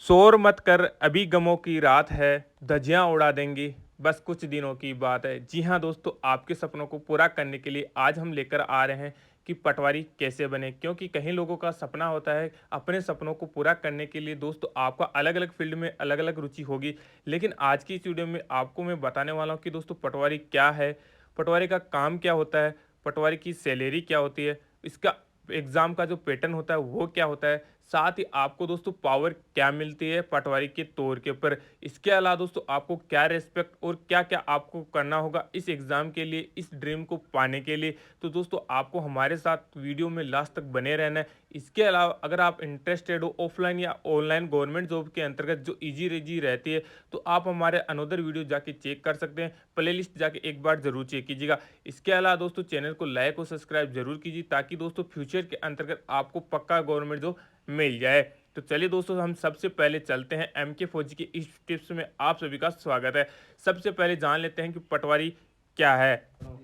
शोर मत कर अभी गमों की रात है, धज्जियां उड़ा देंगी बस कुछ दिनों की बात है। जी हाँ दोस्तों, आपके सपनों को पूरा करने के लिए आज हम लेकर आ रहे हैं कि पटवारी कैसे बने। क्योंकि कई लोगों का सपना होता है अपने सपनों को पूरा करने के लिए दोस्तों आपका अलग अलग फील्ड में अलग अलग रुचि होगी। लेकिन आज की इस वीडियो में आपको मैं बताने वाला हूँ कि दोस्तों पटवारी क्या है, पटवारी का काम क्या होता है, पटवारी की सैलरी क्या होती है, इसका एग्ज़ाम का जो पैटर्न होता है वो क्या होता है, साथ ही आपको दोस्तों पावर क्या मिलती है पटवारी के तौर के ऊपर। इसके अलावा दोस्तों आपको क्या रिस्पेक्ट और क्या क्या आपको करना होगा इस एग्ज़ाम के लिए, इस ड्रीम को पाने के लिए। तो दोस्तों आपको हमारे साथ वीडियो में लास्ट तक बने रहना है। इसके अलावा अगर आप इंटरेस्टेड हो ऑफलाइन या ऑनलाइन गवर्नमेंट जॉब के अंतर्गत जो ईजी रेजी रहती है, तो आप हमारे अनदर वीडियो जाके चेक कर सकते हैं। प्ले लिस्ट जाके एक बार जरूर चेक कीजिएगा। इसके अलावा दोस्तों चैनल को लाइक और सब्सक्राइब जरूर कीजिए ताकि दोस्तों फ्यूचर के अंतर्गत आपको पक्का गवर्नमेंट जॉब मिल जाए। तो चलिए दोस्तों हम सबसे पहले चलते हैं एमके फौजी के इस टिप्स में आप सभी का स्वागत है। सबसे पहले जान लेते हैं कि पटवारी क्या है।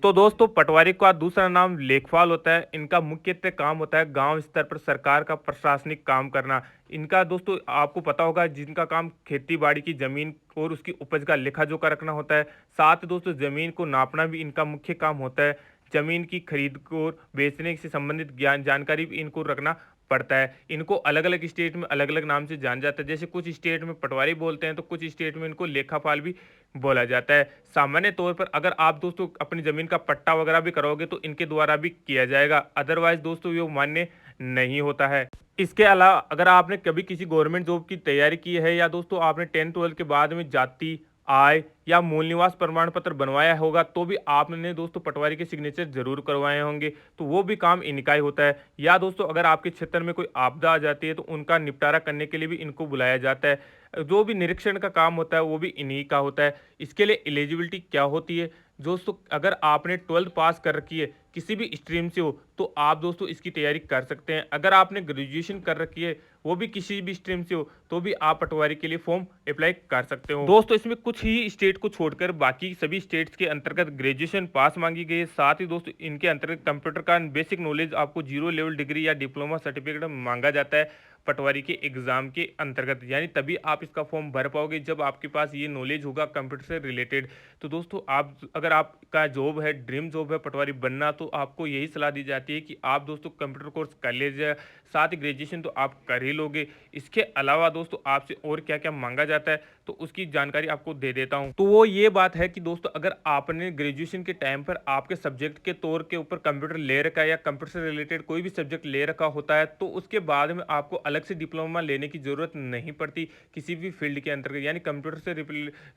तो दोस्तों पटवारी का दूसरा नाम लेखपाल होता है। इनका मुख्यतः काम होता है गांव स्तर पर सरकार का प्रशासनिक काम करना। इनका दोस्तों आपको पता होगा जिनका काम खेती बाड़ी की जमीन और उसकी उपज का लेखा जोखा रखना होता है। साथ ही दोस्तों जमीन को नापना भी इनका मुख्य काम होता है। जमीन की खरीद को और बेचने से संबंधित ज्ञान जानकारी भी इनको रखना पड़ता है। इनको अलग अलग स्टेट में अलग अलग नाम से जाना जाता है। जैसे कुछ स्टेट में पटवारी बोलते हैं तो कुछ स्टेट में इनको लेखापाल भी बोला जाता है। सामान्य तौर पर अगर आप दोस्तों अपनी जमीन का पट्टा वगैरह भी करोगे तो इनके द्वारा भी किया जाएगा, अदरवाइज दोस्तों ये मान्य नहीं होता है। इसके अलावा अगर आपने कभी किसी गवर्नमेंट जॉब की तैयारी की है या दोस्तों आपने 10th-12th के बाद में जाति आय या मूल निवास प्रमाण पत्र बनवाया होगा तो भी आपने दोस्तों पटवारी के सिग्नेचर जरूर करवाए होंगे, तो वो भी काम इनका ही होता है। या दोस्तों अगर आपके क्षेत्र में कोई आपदा आ जाती है तो उनका निपटारा करने के लिए भी इनको बुलाया जाता है। जो भी निरीक्षण का काम होता है वो भी इन्हीं का होता है। इसके लिए एलिजिबिलिटी क्या होती है दोस्तों, अगर आपने 12th पास कर रखी है किसी भी स्ट्रीम से हो तो आप दोस्तों इसकी तैयारी कर सकते हैं। अगर आपने ग्रेजुएशन कर रखी है वो भी किसी भी स्ट्रीम से हो तो भी आप पटवारी के लिए फॉर्म अप्लाई कर सकते हो। दोस्तों इसमें कुछ ही स्टेट को छोड़कर बाकी सभी स्टेट्स के अंतर्गत ग्रेजुएशन पास मांगी गई है। साथ ही दोस्तों इनके अंतर्गत कंप्यूटर का बेसिक नॉलेज आपको 0 लेवल डिग्री या डिप्लोमा सर्टिफिकेट मांगा जाता है पटवारी के एग्जाम के अंतर्गत। यानी तभी आप इसका फॉर्म भर पाओगे जब आपके पास ये नॉलेज होगा कंप्यूटर से रिलेटेड। तो दोस्तों आप अगर आपका जॉब है, ड्रीम जॉब है पटवारी बनना, तो आपको यही सलाह दी जाती है कि आप दोस्तों कंप्यूटर कोर्स कर लीजिए। साथ ही ग्रेजुएशन तो आप कर ही लोगे। इसके अलावा दोस्तों आपसे और क्या क्या मांगा जाता है तो उसकी जानकारी आपको दे देता हूं। तो वो ये बात है कि दोस्तों अगर आपने ग्रेजुएशन के टाइम पर आपके सब्जेक्ट के तौर के ऊपर कंप्यूटर ले रखा है या कंप्यूटर से रिलेटेड कोई भी सब्जेक्ट ले रखा होता है तो उसके बाद में आपको अलग से डिप्लोमा लेने की जरूरत नहीं पड़ती किसी भी फील्ड के अंतर्गत। यानी कंप्यूटर से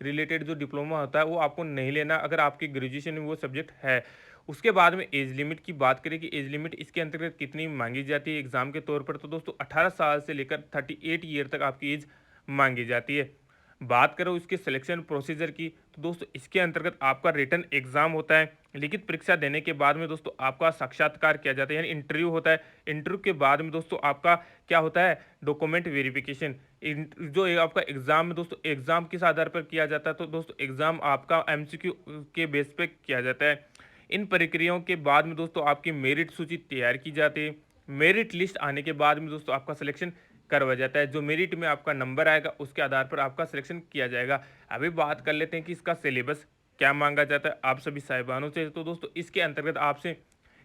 रिलेटेड जो डिप्लोमा होता है वो आपको नहीं लेना अगर आपके ग्रेजुएशन में वो सब्जेक्ट है। उसके बाद में एज लिमिट की बात करें कि एज लिमिट इसके अंतर्गत कितनी मांगी जाती है एग्जाम के तौर पर, तो दोस्तों 18 साल से लेकर 38 ईयर तक आपकी एज मांगी जाती है। बात करो इसके सिलेक्शन प्रोसीजर की तो दोस्तों इसके अंतर्गत आपका रिटन एग्जाम होता है। लिखित परीक्षा देने के बाद में दोस्तों आपका साक्षात्कार किया जाता है यानी इंटरव्यू होता है। इंटरव्यू के बाद में दोस्तों आपका क्या होता है, डॉक्यूमेंट वेरिफिकेशन। जो आपका एग्जाम में दोस्तों एग्जाम किस आधार पर किया जाता है तो दोस्तों एग्जाम आपका एमसीक्यू के बेस पे किया जाता है। इन प्रक्रियाओं के बाद में दोस्तों आपकी मेरिट सूची तैयार की जाती है। मेरिट लिस्ट आने के बाद में दोस्तों आपका सिलेक्शन करवा जाता है। जो मेरिट में आपका नंबर आएगा उसके आधार पर आपका सिलेक्शन किया जाएगा। अभी बात कर लेते हैं कि इसका सिलेबस क्या मांगा जाता है आप सभी साहिबानों से। तो दोस्तों इसके अंतर्गत आपसे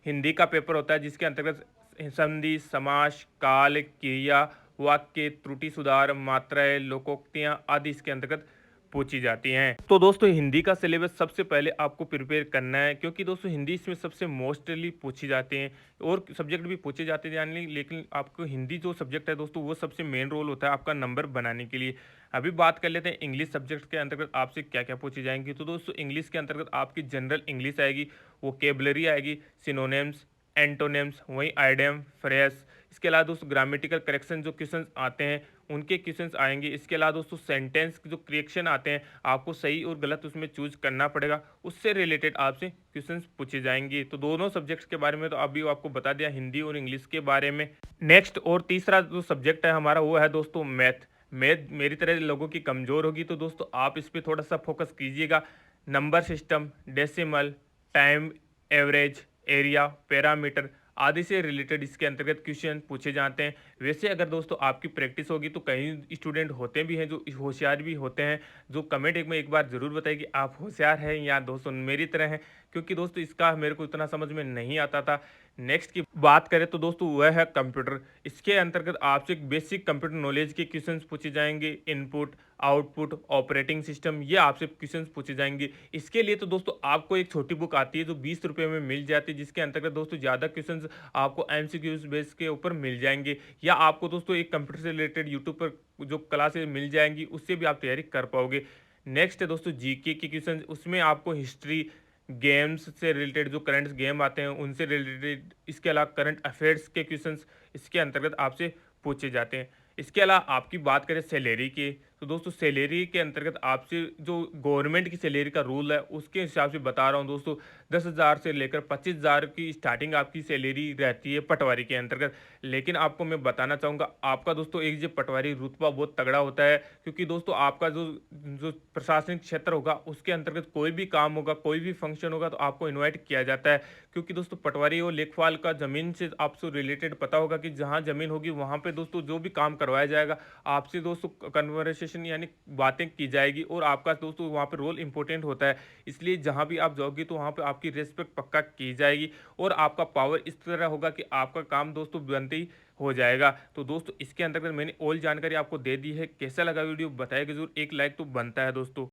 हिंदी का पेपर होता है जिसके अंतर्गत संधि, समास, काल, क्रिया, वाक्य, त्रुटि सुधार, मात्राएं, लोकोक्तियां आदि इसके अंतर्गत पूछी जाती हैं। तो दोस्तों हिंदी का सिलेबस सबसे पहले आपको प्रिपेयर करना है क्योंकि दोस्तों हिंदी इसमें सबसे मोस्टली पूछी जाती हैं और सब्जेक्ट भी पूछे जाते हैं यानी, लेकिन आपको हिंदी जो सब्जेक्ट है दोस्तों वो सबसे मेन रोल होता है आपका नंबर बनाने के लिए। अभी बात कर लेते हैं इंग्लिश सब्जेक्ट के अंतर्गत आपसे क्या क्या पूछी जाएंगी। तो दोस्तों इंग्लिश के अंतर्गत आपकी जनरल इंग्लिश आएगी, वोकेबलरी आएगी, सिनोनिम्स, एंटोनिम्स, वहीं आइडियम, फ्रेज। इसके अलावा दोस्तों ग्रामेटिकल करेक्शन जो क्वेश्चंस आते हैं उनके क्वेश्चंस आएंगे। इसके अलावा दोस्तों सेंटेंस जो करेक्शन आते हैं आपको सही और गलत उसमें चूज करना पड़ेगा, उससे रिलेटेड आपसे क्वेश्चंस पूछे जाएंगे। तो दोनों सब्जेक्ट्स के बारे में तो अभी आपको बता दिया, हिंदी और इंग्लिश के बारे में। नेक्स्ट और तीसरा जो सब्जेक्ट है हमारा वो है दोस्तों मैथ। मैथ मेरी तरह लोगों की कमजोर होगी तो दोस्तों आप इस पर थोड़ा सा फोकस कीजिएगा। Number system, decimal, time, average, area, parameter आदि से रिलेटेड इसके अंतर्गत क्वेश्चन पूछे जाते हैं। वैसे अगर दोस्तों आपकी प्रैक्टिस होगी तो कई स्टूडेंट होते भी हैं जो होशियार भी होते हैं, जो कमेंट एक में एक बार ज़रूर बताइए कि आप होशियार हैं या दोस्तों मेरी तरह हैं, क्योंकि दोस्तों इसका मेरे को इतना समझ में नहीं आता था। नेक्स्ट की बात करें तो दोस्तों वह है कंप्यूटर। इसके अंतर्गत आपसे एक बेसिक कंप्यूटर नॉलेज के क्वेश्चंस पूछे जाएंगे, इनपुट, आउटपुट, ऑपरेटिंग सिस्टम, ये आपसे क्वेश्चंस पूछे जाएंगे। इसके लिए तो दोस्तों आपको एक छोटी बुक आती है जो 20 रुपये में मिल जाती है, जिसके अंतर्गत दोस्तों ज़्यादा क्वेश्चंस आपको एमसीक्यूज बेस के ऊपर मिल जाएंगे, या आपको दोस्तों एक कंप्यूटर से रिलेटेड यूट्यूब पर जो क्लासेस मिल जाएंगी उससे भी आप तैयारी कर पाओगे। नेक्स्ट है दोस्तों जीके के क्वेश्चन, उसमें आपको हिस्ट्री, गेम्स से रिलेटेड जो करंट गेम आते हैं उनसे रिलेटेड, इसके अलावा करंट अफेयर्स के क्वेश्चंस इसके अंतर्गत आपसे पूछे जाते हैं। इसके अलावा आपकी बात करें सैलरी की, तो दोस्तों सैलरी के अंतर्गत आपसे जो गवर्नमेंट की सैलरी का रूल है उसके हिसाब से बता रहा हूँ दोस्तों, 10,000 से लेकर 25,000 की स्टार्टिंग आपकी सैलरी रहती है पटवारी के अंतर्गत। लेकिन आपको मैं बताना चाहूँगा, आपका दोस्तों एक जो पटवारी रुतबा बहुत तगड़ा होता है, क्योंकि दोस्तों आपका जो जो प्रशासनिक क्षेत्र होगा उसके अंतर्गत कोई भी काम होगा, कोई भी फंक्शन होगा तो आपको इन्वाइट किया जाता है। क्योंकि दोस्तों पटवारी और लेखपाल का ज़मीन से आपसे रिलेटेड पता होगा कि जहाँ ज़मीन होगी वहाँ पे दोस्तों जो भी काम करवाया जाएगा, आपसे दोस्तों कन्वर्सेशन यानी बातें की जाएगी, और आपका दोस्तों वहाँ पे रोल इंपॉर्टेंट होता है। इसलिए जहाँ भी आप जाओगे तो वहाँ पे आपकी रिस्पेक्ट पक्का की जाएगी, और आपका पावर इस तरह होगा कि आपका काम दोस्तों बनते ही हो जाएगा। तो दोस्तों इसके अंतर्गत मैंने ऑल जानकारी आपको दे दी है। कैसा लगा वीडियो बताइएगा जरूर, एक लाइक तो बनता है दोस्तों।